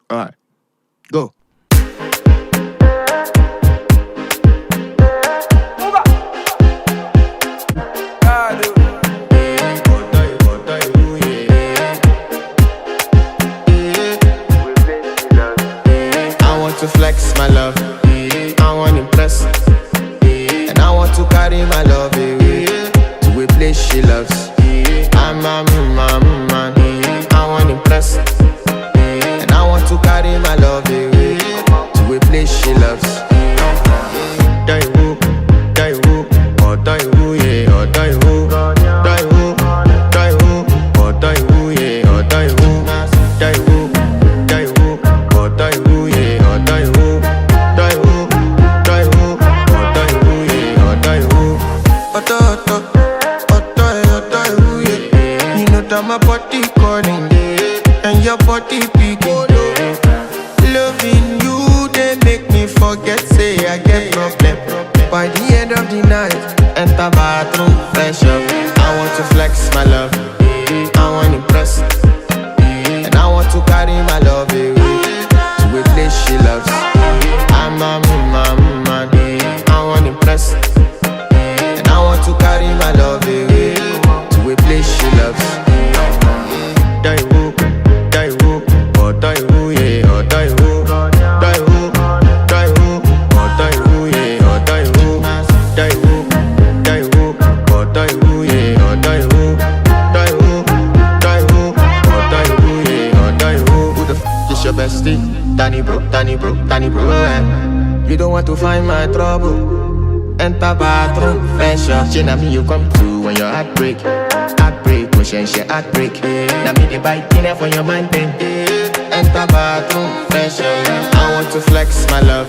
Alright, go. I want to flex my love, I want to impress, and I want to carry my love away to a place she loves. I'm a man, I want to impress, and I want to carry my love away to a place she loves. Die woo, or die woo, yeah, or die woo, die woo, or die woo, yeah, or die woo, die woo, or die woo, yeah, or die woo, die woo, or die woo, yeah, or die woo. Die woo, yeah. You know that my body calling, and your body picking. Loving you, they make me forget, say I get problem. By the end of the night, enter bathroom, fresh up. I want to flex my love, I want to impress, and I want to carry my love away to a place she loves. I'm a man, I want to impress, and I want to carry my love away to a place she loves. Die woo, or die woo, yeah, or die woo, die woo, or die woo, yeah, or die woo, die woo, or die woo, yeah, or die woo, or die woo, yeah, or die woo. Who the f is your bestie? Danny bro, eh? You don't want to find my trouble. Enter bathroom, fresh up. She na me you come to when your heart break, pushing she heartbreak. Now me the bite dinner for your mind then. Enter bathroom, fresh up. I want to flex my love,